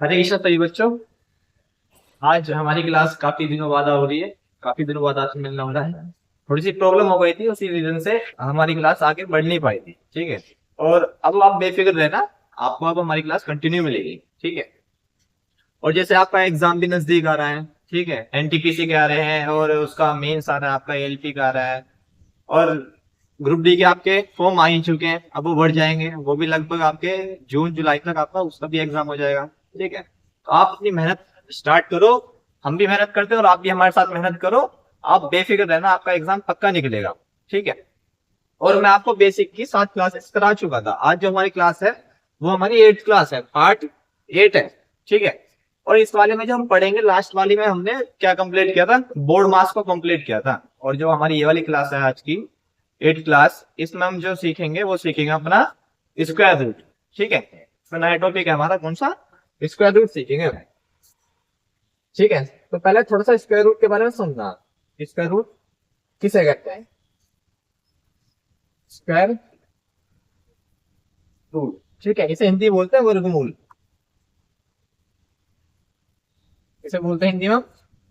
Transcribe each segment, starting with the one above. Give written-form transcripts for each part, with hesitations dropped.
हरे कृष्ण सभी बच्चों। आज हमारी क्लास काफी दिनों बाद हो रही है। काफी दिनों बाद आज मिलना हो रहा है। थोड़ी सी प्रॉब्लम हो गई थी, उसी रीजन से हमारी क्लास आगे बढ़ नहीं पाई थी। ठीक है। और अब आप बेफिक्र रहना, आपको अब हमारी क्लास कंटिन्यू मिलेगी। ठीक है। और जैसे आपका एग्जाम भी नजदीक आ रहा है, ठीक है, एनटीपीसी के आ रहे हैं और उसका मेंस आ रहा है, आपका एलपी का आ रहा है। और ग्रुप डी के आपके फॉर्म आ ही चुके हैं, अब वो बढ़ जाएंगे, वो भी लगभग आपके जून जुलाई तक आपका उसका भी एग्जाम हो जाएगा। ठीक है। तो आप अपनी मेहनत स्टार्ट करो। हम भी मेहनत करते हैं और आप भी हमारे साथ मेहनत करो। आप बेफिक्र रहना, आपका एग्जाम पक्का निकलेगा। ठीक है। और मैं आपको बेसिक की 7 क्लासेस करा चुका था। आज जो हमारी क्लास है वो हमारी 8th क्लास है, पार्ट 8 है। ठीक है। और इस वाले में जो हम पढ़ेंगे, लास्ट वाली में हमने क्या कंप्लीट किया था, बोर्ड मास को कंप्लीट किया था। और जो हमारी ये वाली क्लास है आज की 8th क्लास, इसमें हम जो सीखेंगे वो सीखेंगे अपना स्क्वायर रूट। ठीक है। तो नया टॉपिक है हमारा, कौन सा, स्क्वायर रूट सीखेंगे। ठीक है। तो पहले थोड़ा सा स्क्वायर रूट के बारे में समझना। स्क्वायर रूट किसे कहते हैं, स्क्वायर रूट। ठीक है। इसे हिंदी में बोलते हैं वर्गमूल। इसे बोलते हैं हिंदी में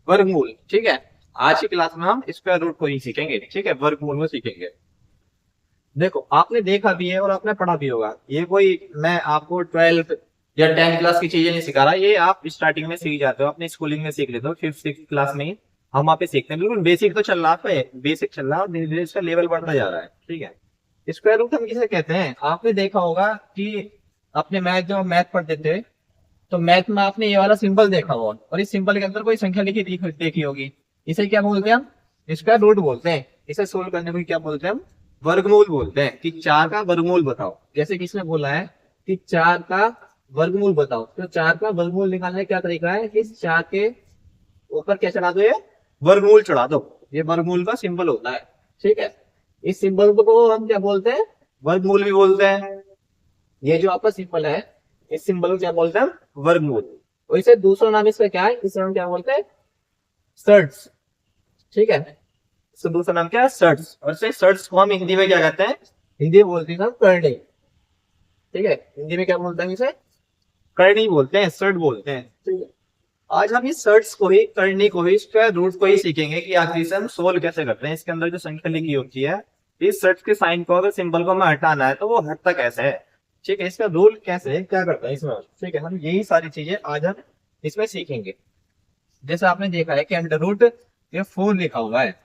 वर्गमूल। ठीक है। आज की क्लास में हम स्क्वायर रूट को ही सीखेंगे। ठीक है, वर्गमूल में सीखेंगे। देखो, आपने देखा भी है और आपने पढ़ा भी होगा, ये कोई मैं आपको 12th या 10th क्लास की चीजें नहीं सिखा रहा, ये आप स्टार्टिंग में सीख जाते हो, अपनी स्कूलिंग में सीख लेते हो, 5th 6th क्लास में ही हम वहाँ पे सीखते हैं। बिल्कुल बेसिक तो चल रहा है, बेसिक चल रहा है और धीरे धीरे इसका लेवल बढ़ता जा रहा है। ठीक है। स्क्वायर रूट हम किसे कहते हैं, आपने देखा होगा कि अपने मैथ, जो मैथ पढ़ते थे, तो मैथ में आपने ये वाला सिंबल देखा होगा और इस सिंबल के अंदर कोई संख्या लिखी देखी होगी। इसे क्या बोलते हैं हम, स्क्वायर रूट बोलते हैं। इसे सोल्व करने को क्या बोलते हैं हम, वर्गमूल बोलते हैं। कि 4 का वर्गमूल बताओ, जैसे किसने बोला है कि 4 का वर्गमूल बताओ, तो 4 का वर्गमूल निकालने का क्या तरीका है कि इस 4 के ऊपर क्या चढ़ा दो, ये वर्गमूल चढ़ा दो। ये वर्गमूल का सिंबल होता है। ठीक है। इस सिंबल को हम क्या बोलते हैं, वर्गमूल भी बोलते हैं। ये जो आपका सिंबल है, इस सिंबल को क्या बोलते हैं हम, वर्गमूल। और इसे दूसरा नाम इसका क्या है, इसे हम क्या बोलते हैं, सर्ट्स। ठीक है। इसका दूसरा नाम क्या है, सर्ट्स। और इसे सर्ट्स को हम हिंदी में क्या कहते हैं, हिंदी में बोलते हैं हम करनी। ठीक है। हिंदी में क्या बोलते हैं इसे, करनी बोलते हैं, सर्ट बोलते हैं। ठीक है। आज हम इस सर्ट्स को ही, करनी को ही, स्क्वायर रूट को ही सीखेंगे कि आखिर से हम सोल्व कैसे करते हैं। इसके अंदर जो संख्या लिखी होती है, इस सर्ट के साइन को, अगर सिंबल को हमें हटाना है तो वो हटता कैसे है। ठीक है। इसका रूल कैसे है, क्या करता है इसमें। ठीक है। हम यही सारी चीजें आज हम इसमें सीखेंगे। जैसे आपने देखा है कि अंडर रूट ये 4 लिखा हुआ है।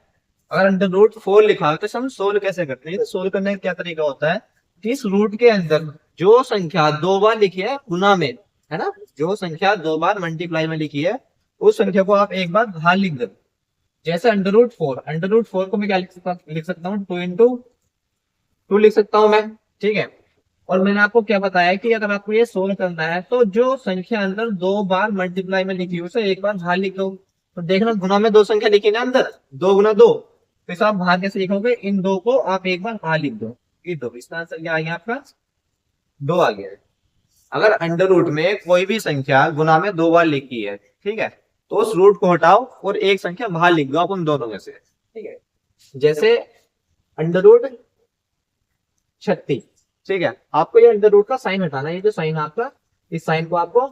अगर अंडर रूट 4 लिखा है तो हम सोल्व कैसे करते हैं, तो सोल्व करने का क्या तरीका होता है कि इस रूट के अंदर जो संख्या 2 बार लिखी है गुना में, है ना, जो संख्या 2 बार मल्टीप्लाई में लिखी है, उस संख्या को आप एक बार बाहर लिख दो। जैसे अंडर रूट 4, अंडर रूट 4 को मैं क्या लिख सकता हूँ, 2 लिख सकता हूँ मैं। ठीक है। और मैंने आपको क्या बताया कि अगर आपको ये सोल्व करना है तो जो संख्या अंदर 2 बार मल्टीप्लाई में लिखी है उसे एक बार बाहर लिख दो। तो देखना, गुना में 2 संख्या लिखी ना अंदर, 2 गुना 2, तो इसे आप बाहर कैसे लिखोगे, इन 2 को आप एक बार बाहर लिख दो। ये दो, इसका आंसर क्या आ गया आपका, 2 आ गया। अगर अंडर रूट में कोई भी संख्या गुना में 2 बार लिखी है, ठीक है, तो उस रूट को हटाओ और एक संख्या बाहर लिख दो आप उन दोनों में से। ठीक है। जैसे अंडर रूट 36। ठीक है। आपको ये अंडर रूट का साइन हटाना है, ये जो साइन आपका, इस साइन को आपको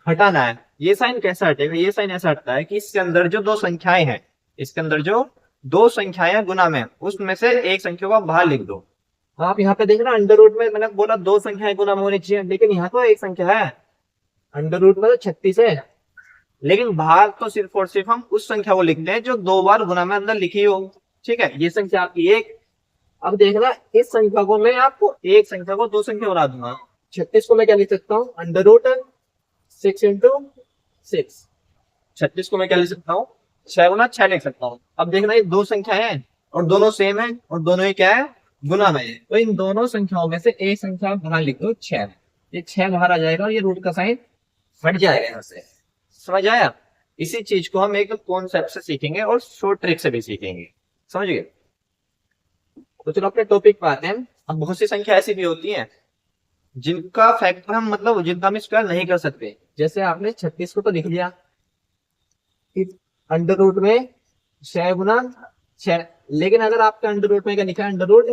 हटाना है। ये साइन कैसे हटेगा, ये साइन ऐसा हटता है कि इसके अंदर जो 2 संख्याएं हैं, इसके अंदर जो 2 संख्याएं गुना में, उसमें से एक संख्या को आप बाहर लिख दो। आप यहाँ पे देख रहे हैं अंडर रूट में मैंने बोला 2 संख्याएं गुना में होनी चाहिए, लेकिन यहाँ तो एक संख्या है। अंडर रूट में तो 36 है, लेकिन बाहर तो सिर्फ और सिर्फ हम उस संख्या को लिखते हैं जो 2 बार गुना में अंदर लिखी हो। ठीक है। ये संख्या आपकी एक। अब देखना, इस संख्या को मैं आपको, एक संख्या को 2 संख्या बना दूंगा। 36 को मैं क्या लिख सकता हूँ, अंडर रूट 6 इंटू 6। 36 को मैं क्या लिख सकता हूँ, 6 गुना 6 लिख सकता हूँ। अब देखना, ये 2 संख्या है और दोनों सेम है और दोनों ही क्या है, गुना में है। तो इन दोनों संख्याओं में से एक संख्या बाहर लिख दो, 6। ये 6 बाहर आ जाएगा और ये रूट का साइन हट जाएगा यहाँ से। समझ आया। इसी चीज को हम एक कॉन्सेप्ट से सीखेंगे और शॉर्ट ट्रिक से भी सीखेंगे। समझ गए। तो चलो अपने टॉपिक पे आते हैं। अब बहुत सी संख्या ऐसी भी होती हैं जिनका फैक्टर हम, मतलब जिनका हम स्क्वायर नहीं कर सकते। जैसे आपने 36 को तो लिख लिया कि अंडर रूट में 6 गुना 6, लेकिन अगर आपका अंडर रूट में क्या लिखा है, अंडर रूट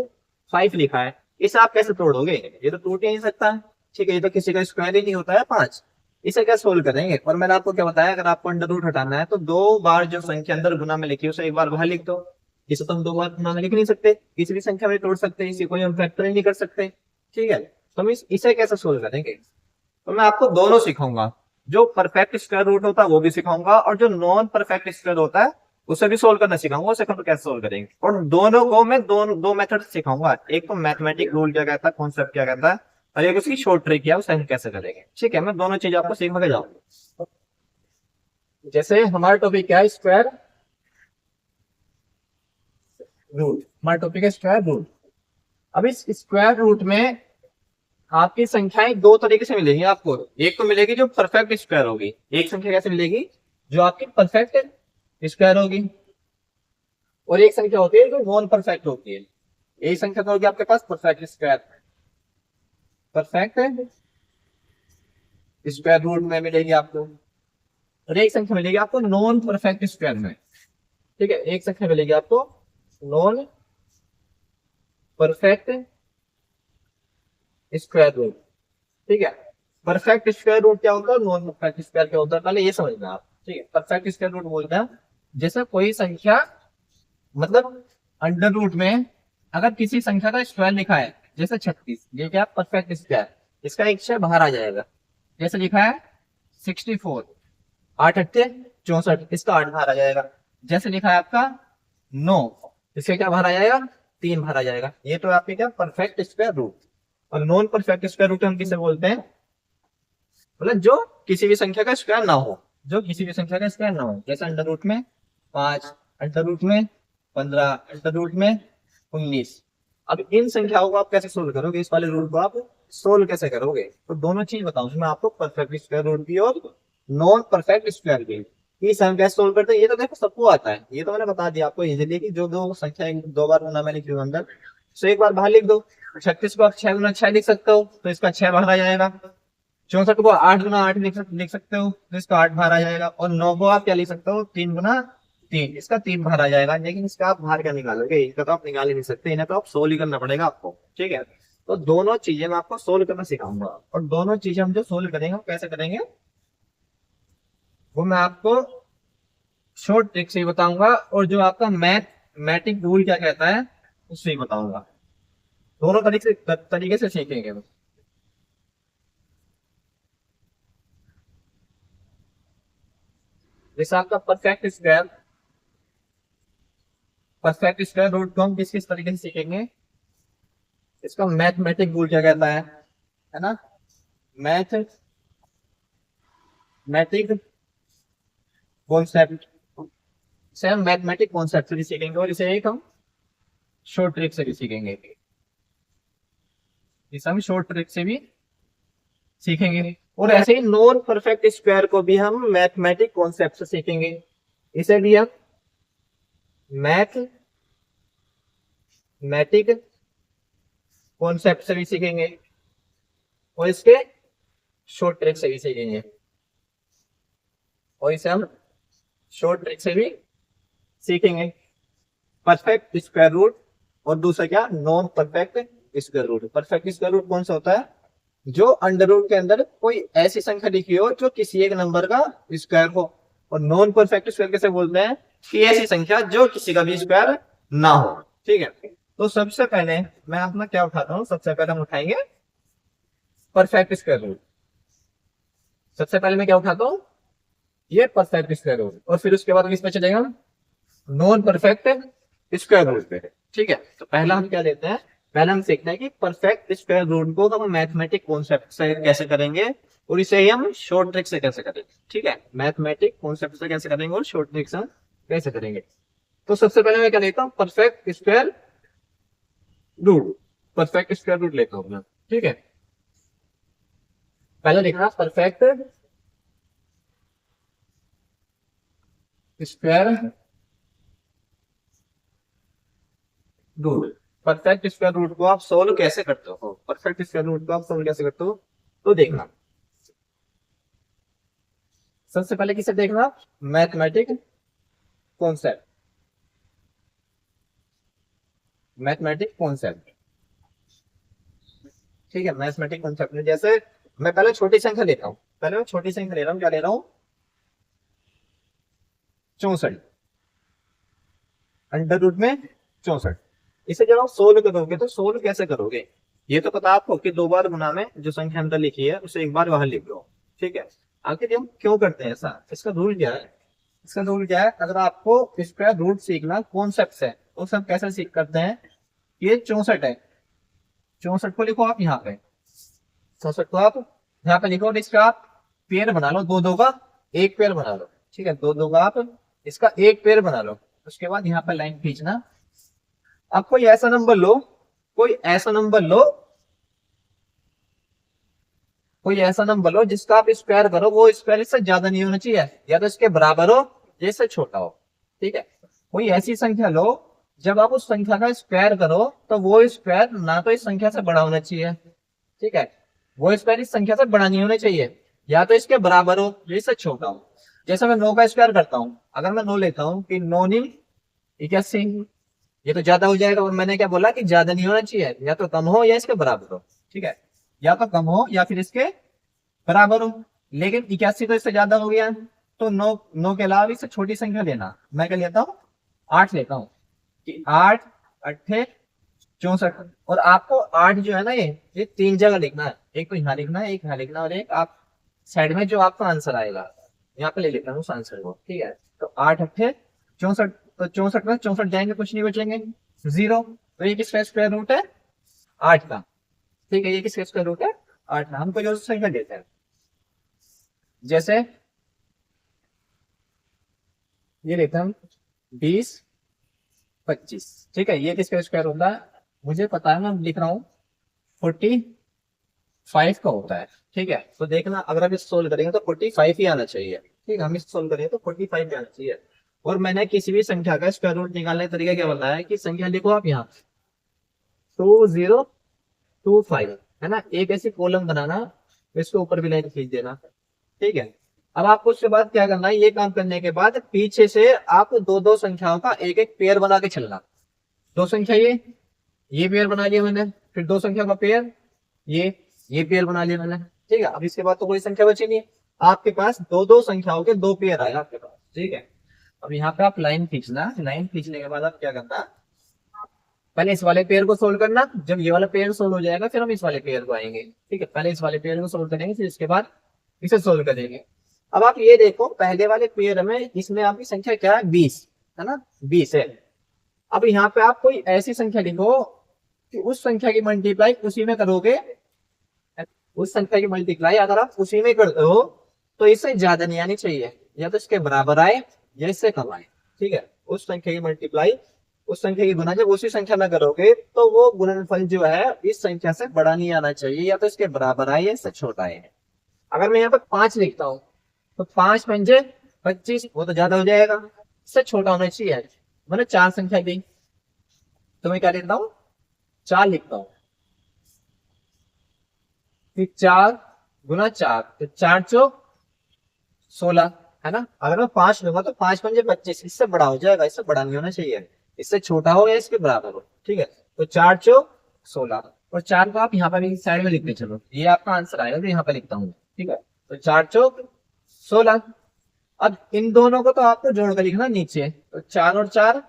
5 लिखा है, इसे आप कैसे तोड़ोगे, ये तो टूट ही नहीं सकता। ठीक है। ये तो किसी का स्क्वायर ही नहीं होता है 5। इसे क्या सोल्व करेंगे, और मैंने आपको क्या बताया, अगर आपको अंडर रूट हटाना है तो 2 बार जो संख्या अंदर गुना में लिखी है उसे एक बार बाहर लिख दो। इसे तो हम 2 बार गुना में लिख नहीं सकते, किसी भी संख्या में तोड़ सकते हैं, इसी को हम फैक्टर नहीं कर सकते। ठीक है, तो हम इसे कैसे सोल्व करेंगे, तो मैं आपको दोनों सिखाऊंगा। जो परफेक्ट स्क्वायर रूट होता है वो भी सिखाऊंगा, और जो नॉन परफेक्ट स्क्वायर होता है उसे भी सोल्व करना सिखाऊंगा, उसे कैसे सोल्व करेंगे। और दोनों को मैं दो मेथड सिखाऊंगा, एक तो मैथमेटिक रूल क्या कहता है, कॉन्सेप्ट क्या कहता है, और एक उसकी शॉर्ट ट्रिक क्या है, उसे हम कैसे करेंगे। ठीक है, मैं दोनों चीज आपको सिखा के जाऊंगा। जैसे हमारा टॉपिक क्या है, स्क्वायर रूट, हमारा टॉपिक है स्क्वायर रूट। अब इस स्क्वायर रूट में आपकी संख्याएं 2 तरीके से मिलेंगी आपको। एक तो मिलेगी जो परफेक्ट स्क्वायर होगी, एक संख्या कैसे मिलेगी, जो आपकी परफेक्ट स्क्वायर होगी, और एक संख्या होती है जो नॉन परफेक्ट होती है। एक संख्या तो होगी आपके पास perfect square, perfect square root में मिलेगी आपको, और एक संख्या मिलेगी आपको नॉन परफेक्ट स्क्वायर में। ठीक है, एक संख्या मिलेगी आपको नॉन परफेक्ट स्क्वायर रूट। ठीक है, परफेक्ट स्क्वायर रूट क्या होता है, नॉन परफेक्ट स्क्वायर क्या होता है, पहले ये समझना आप। ठीक है, परफेक्ट स्क्वायर रूट बोलते हैं जैसे कोई संख्या, मतलब अंडर रूट में अगर किसी संख्या का स्क्वायर लिखा है, जैसे 36, ये क्या परफेक्ट स्क्वायर, इसका एक शेयर बाहर आ जाएगा। जैसे लिखा है 64, 8 अट्ठे 64, इसका 8 बाहर आ जाएगा। जैसे लिखा है आपका 9, इसका क्या बाहर आ जाएगा, 3 बाहर आ जाएगा। ये तो आपके क्या परफेक्ट स्क्वायर रूट। और नॉन परफेक्ट स्क्वायर रूट हम किसे बोलते हैं, मतलब जो किसी भी संख्या का स्क्वायर ना हो, जो किसी भी संख्या का स्क्वायर ना हो। जैसे अंडर रूट में 5, अंडर रूट में 15, अंडर रूट में 19। अब इन संख्याओं को आप कैसे सोल्व करोगे, इस वाले रूट को आप सोल्व कैसे करोगे, तो दोनों चीज बताऊंगा मैं आपको, परफेक्ट स्क्वायर रूट की और नॉन परफेक्ट स्क्वायर की। ये हम कैसे सोल्व करते हैं, ये तो देखो सबको आता है, ये तो मैंने बता दिया आपको इजीली कि जो दो संख्या 2 बार गुना में लिखी हो अंदर, तो एक बार बाहर लिख दो। 36 को आप 6 गुना 6 लिख सकते हो, तो इसका 6 बाहर आ जाएगा। 64 को 8 गुना 8 लिख सकते हो, तो इसका 8 बाहर आ जाएगा। और 9 को आप क्या लिख सकते हो, 3 गुना 3, इसका 3 बाहर आ जाएगा। लेकिन इसका आप बाहर क्या निकालोगे, इसका तो आप निकाल ही नहीं सकते, इन्हें तो आप सोल्व ही करना पड़ेगा आपको। ठीक है, तो दोनों चीजें मैं आपको सोल्व करना सिखाऊंगा, और दोनों चीजें हम जो सोल्व करेंगे वो कैसे करेंगे, वो मैं आपको शॉर्ट ट्रिक से ही बताऊंगा, और जो आपका मैथमेटिक रूल क्या कहता है उससे ही बताऊंगा। दोनों तरीके से सीखेंगे। जैसे आपका परफेक्ट स्क्वायर रूट को हम किस किस तरीके से सीखेंगे, इसका मैथमेटिक रूल क्या कहता है ना, मैथमेटिक कॉन्सेप्ट से हम मैथमेटिक कॉन्सेप्ट से भी सीखेंगे, और इसे एक हम शॉर्ट ट्रिक से भी सीखेंगे, इसे हम शॉर्ट ट्रिक से भी सीखेंगे। और ऐसे ही नॉन परफेक्ट स्क्वायर को भी हम मैथमेटिक कॉन्सेप्ट से सीखेंगे, इसे भी हम मैथमेटिक कॉन्सेप्ट से भी सीखेंगे, और इसके शॉर्ट ट्रिक से भी सीखेंगे, और इसे हम शॉर्ट ट्रिक से भी सीखेंगे। परफेक्ट स्क्वायर रूट और दूसरा क्या, non perfect square root. Perfect square root कौन सा होता है, जो अंडर रूट के अंदर कोई ऐसी संख्या लिखी हो जो किसी एक नंबर का स्क्वायर हो। और नॉन परफेक्ट स्क्वायर कैसे बोलते हैं, कि ऐसी संख्या जो किसी का भी स्क्वायर ना हो। ठीक है, तो सबसे पहले मैं अपना क्या उठाता हूँ, सबसे पहले हम उठाएंगे परफेक्ट स्क्वायर रूट। सबसे पहले मैं क्या उठाता हूँ, ये परफेक्ट स्क्वायर रूट, और फिर उसके बाद किस पे चलेगा, नॉन परफेक्ट स्क्वायर रूट पे। ठीक है, तो पहला हम क्या लेते हैं, पहले हम सीखते हैं कि परफेक्ट स्क्वायर रूट को हम मैथमेटिक कॉन्सेप्ट से कैसे करेंगे, और इसे ही हम शॉर्ट ट्रिक से कैसे करेंगे। ठीक है, मैथमेटिक कॉन्सेप्ट से कैसे करेंगे और शॉर्ट ट्रिक से कैसे करेंगे। तो सबसे पहले मैं क्या लेता हूँ, perfect square root, perfect square root लेता हूँ मैं। ठीक है, पहले लिखना perfect square root. Perfect square root को आप सोल्व कैसे करते हो, परफेक्ट स्क्वायर रूट को आप सोल्व कैसे करते हो, तो देखना सबसे पहले किसे देखना, मैथमेटिक कॉन्सेप्ट, मैथमेटिक कॉन्सेप्ट। ठीक है, मैथमेटिक कॉन्सेप्ट में जैसे मैं पहले छोटी संख्या लेता हूँ, पहले मैं छोटी संख्या ले रहा हूँ, क्या ले रहा हूँ, 64, अंडर रूट में 64। इसे जब आप सोल्व करोगे तो सोल्व कैसे करोगे, ये तो पता आपको कि 2 बार गुना में जो संख्या अंदर लिखी है उसे 1 बार बाहर लिख दो, ठीक है। आखिर हम क्यों करते हैं ऐसा, इसका रूल क्या है, इसका रूल क्या है, अगर आपको स्क्वायर रूट सीखना कॉन्सेप्ट है तो सब कैसे सीख करते हैं, ये 64 है, 64 को लिखो आप यहाँ पे, 64 को आप यहाँ पे लिखो और इसका आप पेयर बना लो, दो दो का एक पेयर बना लो, ठीक है, दो दो का आप इसका एक पेयर बना लो। उसके बाद यहाँ पे लाइन खींचना, अब कोई ऐसा नंबर लो, कोई ऐसा नंबर लो, कोई ऐसा नंबर लो जिसका आप स्क्वायर करो वो स्क्वायर इससे ज्यादा नहीं होना चाहिए, या तो इसके बराबर हो या इससे छोटा हो, ठीक है। कोई ऐसी संख्या लो जब आप उस संख्या का स्क्वायर करो तो वो स्क्वायर ना तो इस संख्या से बड़ा होना चाहिए, ठीक है, वो स्क्वायर इस संख्या से बड़ा नहीं होना चाहिए, या तो इसके बराबर हो या इससे छोटा हो। जैसे मैं 9 का स्क्वायर करता हूँ, अगर मैं 9 लेता हूँ कि 9 नी 81, ये तो ज्यादा हो जाएगा, और मैंने क्या बोला कि ज्यादा नहीं होना चाहिए, या तो कम हो या इसके बराबर हो, ठीक है, या तो कम हो या फिर इसके बराबर हो। लेकिन 81 तो इससे ज्यादा हो गया, तो 9 के अलावा इससे छोटी संख्या लेना, मैं क्या लेता हूँ, 8 लेता हूँ, कि 8 अट्ठे 64। और आपको 8 जो है ना, ये 3 जगह लिखना है, एक तो यहाँ लिखना है, एक यहाँ लिखना है, और एक आप साइड में जो आपका आंसर आएगा यहाँ पे ले लेता हूँ उस आंसर को, ठीक है। तो 8 अट्ठे 64, तो 64 में 64 जाएंगे, कुछ नहीं बचेंगे, 0। तो ये किसका स्क्वायर रूट है, 8 का, ठीक है, ये किसका स्क्वायर रूट है, 8 का। हम कोई और संख्या देते हैं, जैसे ये लेते हैं हम 20 25, ठीक है, ये किसका स्क्वायर होता है, मुझे पता है, मैं लिख रहा हूँ 45 का होता है, ठीक है। तो देखना अगर हम इस सोल्व करेंगे तो 45 ही आना चाहिए, ठीक है, हम इस सोल्व करेंगे तो 45 ही आना चाहिए। और मैंने किसी भी संख्या का स्क्वायर रूट निकालने का तरीका क्या बताया है कि संख्या लिखो आप यहाँ 2025, है ना, एक ऐसी कॉलम बनाना, इसके ऊपर भी लाइन खींच देना, ठीक है। अब आपको उसके बाद क्या करना है, ये काम करने के बाद पीछे से आप दो दो संख्याओं का एक एक पेयर बना के चलना, दो संख्या ये पेयर बना लिया मैंने, फिर दो संख्या का पेयर ये पेयर बना लिया मैंने, ठीक है। अब इसके बाद तो कोई संख्या बची नहीं है, आपके पास दो दो संख्याओं के दो पेयर आए आपके पास, ठीक है। अब यहाँ पे आप लाइन खींचना, लाइन खींचने के बाद आप क्या करना, पहले इस वाले पेयर को सोल्व करना, जब ये वाला पेयर सोल्व हो जाएगा फिर हम इस वाले पेयर को आएंगे, ठीक है, पहले इस वाले पेयर को सोल्व करेंगे फिर इसके बाद इसे सोल्व करेंगे। अब आप ये देखो पहले वाले पेयर में इसमें आपकी संख्या क्या है, 20, है ना, 20 है। अब यहाँ पे आप कोई ऐसी संख्या लिखो कि उस संख्या की मल्टीप्लाई उसी में करोगे, उस संख्या की मल्टीप्लाई अगर आप उसी में करते हो तो इससे ज्यादा नहीं आनी चाहिए, या तो इसके बराबर आए या इससे कम आए, ठीक है। उस संख्या की मल्टीप्लाई उस संख्या की गुना जब उसी संख्या में करोगे तो वो गुणनफल जो है इस संख्या से बड़ा नहीं आना चाहिए, या तो इसके बराबर आए या इससे छोटा आए। अगर मैं यहाँ पे 5 लिखता हूँ तो 5 पंजे 25, वो तो ज्यादा हो जाएगा, इससे छोटा होना चाहिए। मैंने 4 संख्या दी तो मैं क्या लिखता हूँ, 4 लिखता हूँ, फिर 4 गुना 4, तो 4 चौक 16, है ना। अगर मैं 5 लूंगा तो 5 पंजे 25, इससे बड़ा हो जाएगा, इससे बड़ा नहीं होना चाहिए, इससे छोटा हो या इसके बराबर हो, ठीक है। तो 4 चौक 16, और 4 को आप यहाँ पर भी साइड में लिखते चलो, ये आपका आंसर आएगा, तो यहाँ पे लिखता हूँ, ठीक है। तो 4 चौक 16। अब इन दोनों को तो आपको जोड़कर लिखना नीचे, तो 4 और 4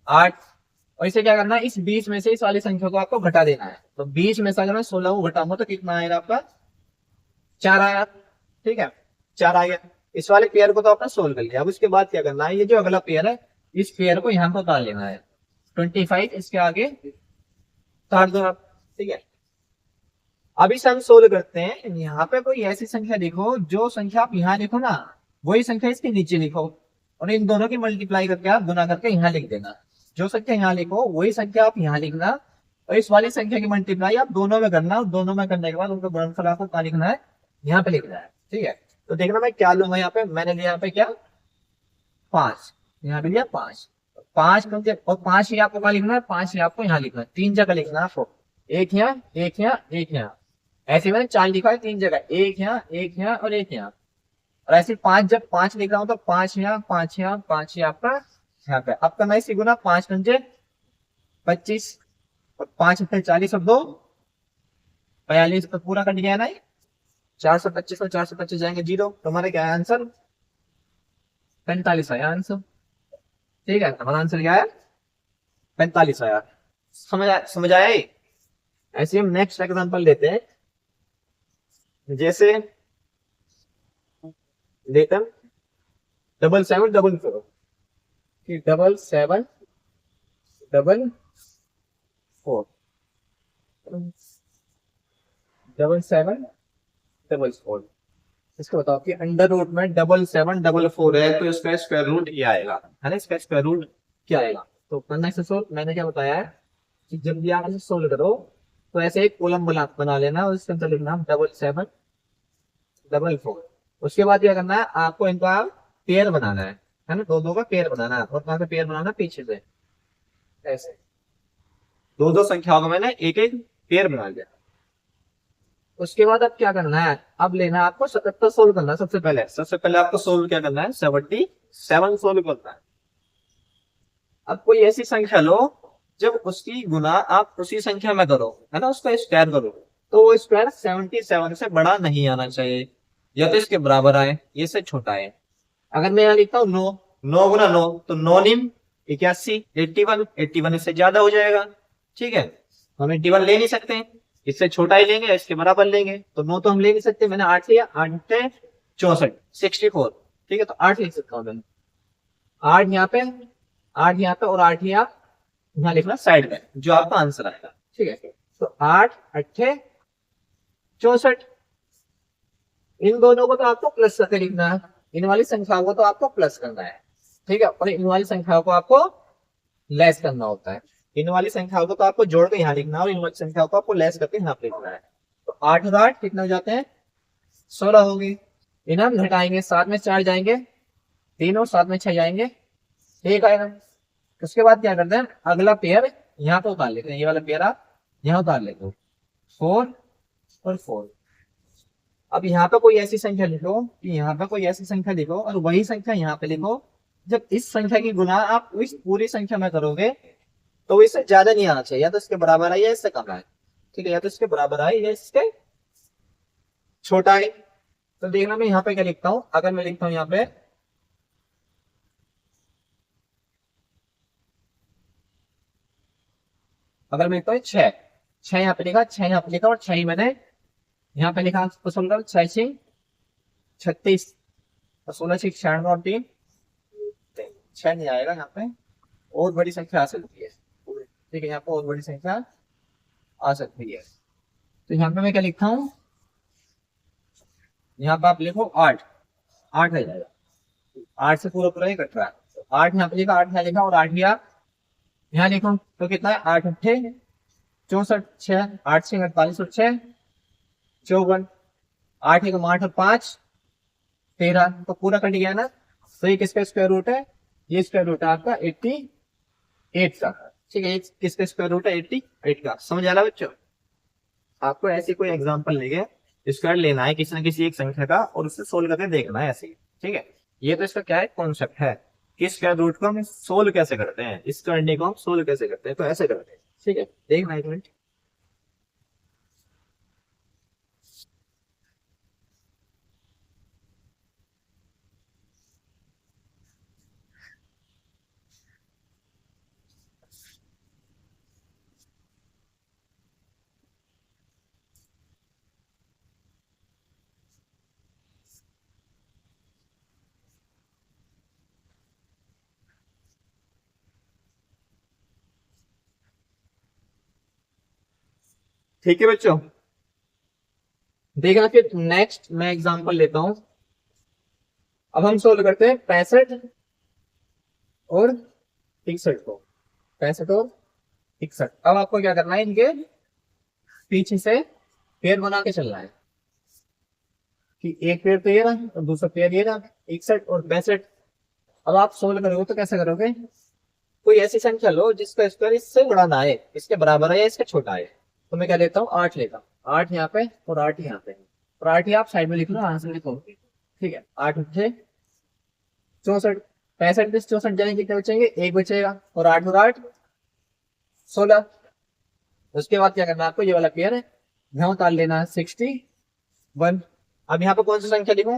8, और इसे क्या करना है, इस 20 में से इस वाली संख्या को आपको घटा देना है। तो 20 में से अगर मैं 16 को घटाऊंगा तो कितना आएगा आपका, 4 आया, ठीक है, 4 आ गया। इस वाले पेयर को तो आपने सोल्व कर लिया। अब उसके बाद क्या करना है, ये जो अगला पेयर है इस पेयर को यहाँ पर उतार लेना है, 25 इसके आगे उतार दो आप, ठीक है। अब इसे हम सोल्व करते हैं, यहाँ पे कोई ऐसी संख्या लिखो, जो संख्या आप यहाँ लिखो ना वही संख्या इसके नीचे लिखो, और इन दोनों की मल्टीप्लाई करके आप गुना करके यहाँ लिख देना। जो संख्या यहाँ लिखो वही संख्या आप यहाँ लिखना, और इस वाली संख्या की मल्टीप्लाई आप दोनों में करना, और दोनों में करने के बाद उनका गुणनफल आपको कहाँ लिखना है, यहाँ पे लिखना है, ठीक है। तो देखना मैं क्या लूंगा, यहाँ पे मैंने लिया यहाँ पे क्या 5, यहाँ पे लिया 5, 5 में और 5 ही आपको कहाँ लिखना है, 5 ही आपको यहाँ लिखना है, 3 जगह लिखना है आपको, एक यहाँ एक यहाँ एक यहाँ, ऐसे मैंने 4 लिखा है 3 जगह, एक यहाँ और एक यहाँ। और ऐसे 5 जब 5 लिख रहा हूं तो 5 यहाँ 5 यहाँ 5 यहाँ आपका यहाँ पे। अब करना इसी गुना, 5 पंजे 25 और 5 40 और 2 42 तो पूरा कट गया ना, 425 और 425 जाएंगे जीरो, तो हमारे क्या है आंसर, 45 आया आंसर। ठीक है, हमारा आंसर क्या है, 45 आया। समझ आया ये? ऐसे हम नेक्स्ट एग्जांपल लेते हैं, जैसे लेटम 7744, 7744, 7744, इसको बताओ कि अंडर रूट में 7744 है तो इसका स्क्वायर रूट क्या आएगा, है ना, इसका स्क्वायर रूट क्या आएगा। तो करना से सोल्व, मैंने क्या बताया है कि जब भी आप इसे सोल्व करो तो ऐसे एक कॉलम बना लेना और इसके अंदर लिखना 7744। उसके बाद क्या करना है, आपको इनका पेयर बनाना है ना, दो दो का पेयर बनाना है, और कहाँ पे पेयर बनाना, पीछे से ऐसे दो दो संख्याओं का मैंने एक एक पेयर बना लिया। उसके बाद अब क्या करना है, अब लेना है आपको 77 सोल्व करना है। सबसे पहले आपको सोल्व क्या करना है, 77 सोल्व करना है। अब कोई ऐसी संख्या लो जब उसकी गुना आप उसी संख्या में करो, है ना, उसका स्क्वायर करो, तो वो स्क्वायर 77 से बड़ा नहीं आना चाहिए, या तो इसके बराबर आए, ये से छोटा है। अगर मैं यहाँ लिखता हूँ 9, 9 गुना 9 तो 9 निम 81, 81, 81 इससे ज्यादा हो जाएगा। ठीक है, तो हम 81 ले नहीं सकते, इससे छोटा ही लेंगे, इसके बराबर लेंगे, तो 9 तो हम ले नहीं सकते, मैंने 8 लिया, 8 64, 64। ठीक है, तो 8 लिख सकता हूँ मैं, 8 यहाँ पे, 8 यहाँ पे, और 8 यहाँ यहाँ लिखना साइड में, जो आपका आंसर आएगा। ठीक है, तो 8 8 64, इन दोनों को तो आपको प्लस करके लिखना है, इन वाली संख्याओं को तो आपको प्लस करना है। ठीक है, और इन वाली संख्याओं को आपको लेस करना होता है। इन वाली संख्याओं को तो आपको जोड़ के यहाँ लिखना है और इन वाली संख्याओं को आपको लेस करके यहाँ पे लिखना है। तो 8 और 8 कितने हो जाते हैं, 16 होगी। इन्हें हम घटाएंगे, 7 में 4 जाएंगे, 3 और 7 में 6 जाएंगे, 1 आएगा। उसके बाद क्या करते हैं, अगला पेयर यहाँ पे उतार लेते हैं, ये वाला पेयर आप यहाँ उतार लेते हो, 4 और 4। अब यहाँ पे कोई ऐसी संख्या लिखो कि यहाँ पे कोई ऐसी संख्या लिखो और वही संख्या यहाँ पे लिखो, जब इस संख्या की गुना आप इस पूरी संख्या में करोगे तो इससे ज्यादा नहीं आना चाहिए, या तो इसके बराबर आए या इससे कम आए। ठीक है, या तो इसके बराबर आए या इसके छोटा है। तो देखना मैं यहाँ पे क्या लिखता हूँ, अगर मैं लिखता हूँ यहाँ पे, अगर मैं लिखता हूँ 6, 6 यहाँ पे लिखा, 6 यहाँ पे लिखा, और 6 ही मैंने यहाँ पे लिखा, तो समझ 6 6 36 और 16 6 96 और 3 6 नहीं आएगा यहाँ पे, और बड़ी संख्या आ सकती है। ठीक है, यहाँ पे और बड़ी संख्या आ सकती है। तो यहाँ पे मैं क्या लिखता हूँ, यहाँ पे आप लिखो 8, 8 रह जाएगा, 8 से पूरा पूरा ही कट रहा है, तो 8 यहाँ पे लिखा, 8 यहाँ लिखा, और 8 भी आप यहाँ लिखो, तो कितना है, 8 8 64, 6 8 6 48 और 6 54, 8 एक 8 और 5 13, तो पूरा कट गया ना। तो ये किसका स्क्वायर रूट है, ये स्क्वायर रूट है आपका 88 का। ठीक है, किसका स्क्वायर रूट है, 88 का। समझ आ रहा है बच्चों, आपको ऐसी कोई एग्जांपल लेके स्क्वायर लेना है किसी न किसी एक संख्या का और उससे सोल्व करके देखना है ऐसे ही। ठीक है, ये तो इसका क्या है, कॉन्सेप्ट है कि स्क्वायर रूट को हम सोल्व कैसे करते हैं, इस करने को हम सोल्व कैसे करते हैं, तो ऐसे करते हैं। ठीक है, देखना एक मिनट। ठीक है बच्चों, देखना फिर नेक्स्ट मैं एग्जांपल लेता हूं। अब हम सोल्व करते हैं 65 और 61 को, 65 और 61। अब आपको क्या करना है, इनके पीछे से पेयर बना के चलना है कि एक पेयर तो ये रहा और दूसरा पेयर ये रहा, 61 और 65। अब आप सोल्व करोगे तो कैसे करोगे, कोई ऐसी संख्या लो जिसका स्क्वायर इससे बड़ा ना आए, इसके बराबर है या इसके छोटा है। तो मैं क्या लेता हूँ, 8 लेता हूँ, 8 यहाँ पे और 8 यहाँ पे, और 8 ही आप साइड में लिख लो, आंसर लिखो। ठीक है, 8 8 64, 65 में 64 जाने कितने बचेंगे, एक बचेगा, और 8 और 8 16। उसके बाद क्या करना है आपको, ये वाला पेयर है यहाँ उतार लेना है 61। अब यहाँ पे कौन सी संख्या लिखूं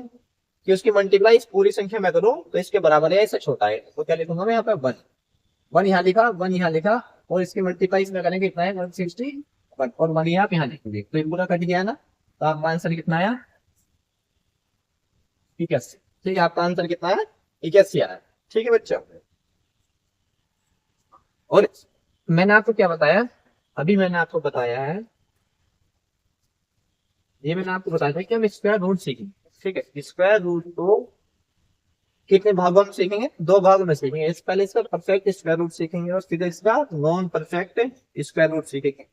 कि उसकी मल्टीप्लाई इस पूरी संख्या में करूं तो इसके बराबर है, इससे छोटा है, तो क्या लिखूंगा मैं यहाँ पे 1। 1 यहाँ लिखा, 1 यहाँ लिखा, और इसकी मल्टीप्लाई इसमें करेंगे कितना है 161, और 1 यहाँ पे यहाँ लिखेंगे, तो ये पूरा कट गया ना। तो आपका आंसर कितना आया 81। ठीक है, आपका आंसर कितना है 81 आया। ठीक है बच्चों, और मैंने आपको क्या बताया, अभी मैंने आपको बताया है, ये मैंने आपको बताया था कि हम स्क्वायर रूट सीखेंगे। ठीक है, स्क्वायर रूट को कितने भागों में सीखेंगे, 2 भागों में सीखेंगे। इस पहले इसका परफेक्ट स्क्वायर रूट सीखेंगे और फिर इसका नॉन परफेक्ट स्क्वायर रूट सीखेंगे।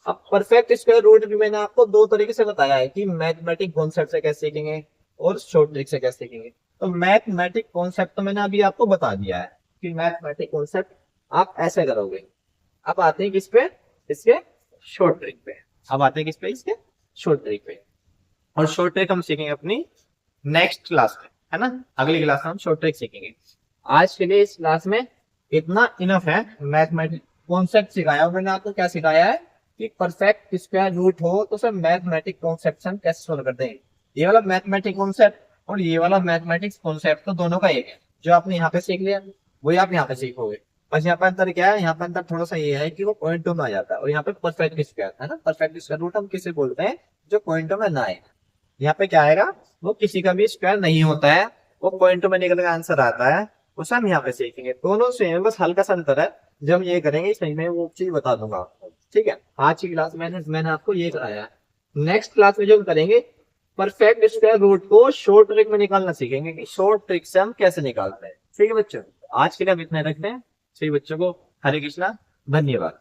अब परफेक्ट स्क्वायर रूट भी मैंने आपको 2 तरीके से बताया है कि मैथमेटिक कॉन्सेप्ट से कैसे सीखेंगे और शॉर्ट ट्रिक से कैसे सीखेंगे। तो मैथमेटिक कॉन्सेप्ट तो मैंने अभी आपको बता दिया है कि मैथमेटिक कॉन्सेप्ट आप ऐसे करोगे। अब आते हैं किस पे, इसके शॉर्ट ट्रिक पे। अब आते हैं किस पे, इसके शॉर्ट ट्रिक पे। और शॉर्ट ट्रिक हम सीखेंगे अपनी नेक्स्ट क्लास में, है ना। अगली क्लास में हम शॉर्ट ट्रिक सीखेंगे। आज के लिए इस क्लास में इतना इनफ है। मैथमेटिक कॉन्सेप्ट सिखाया और मैंने आपको क्या सिखाया है कि परफेक्ट स्क्वायर रूट हो तो सर मैथमेटिक कॉन्सेप्ट हम कैसे सोल्व करते हैं। ये वाला मैथमेटिक कॉन्सेप्ट और ये वाला मैथमेटिक्स कॉन्सेप्ट तो दोनों का एक है। जो आपने यहाँ पे सीख लिया वही आप यहाँ पे सीखोगे, बस यहाँ पे अंतर क्या है, यहाँ पे अंतर थोड़ा सा ये है कि वो पॉइंटों में आ जाता है और यहाँ पे परफेक्ट स्क्वायर है ना। परफेक्ट स्क्वायर रूट हम किसे बोलते हैं, जो पॉइंटों में ना आए। यहाँ पे क्या आएगा, वो किसी का भी स्क्वायर नहीं होता है, वो पॉइंटों में निकल का आंसर आता है, उसे हम यहाँ पे सीखेंगे। दोनों सेम, बस हल्का सा अंतर है। जब हम ये करेंगे सही में वो चीज बता दूंगा आपको। ठीक है, आज की क्लास में मैंने आपको ये कराया है। नेक्स्ट क्लास में जो हम करेंगे परफेक्ट स्क्वायर रूट को शॉर्ट ट्रिक में निकालना सीखेंगे कि शॉर्ट ट्रिक से हम कैसे निकालते हैं। ठीक है बच्चों, आज के लिए हम इतना रखते हैं। सही बच्चों को हरे कृष्णा, धन्यवाद।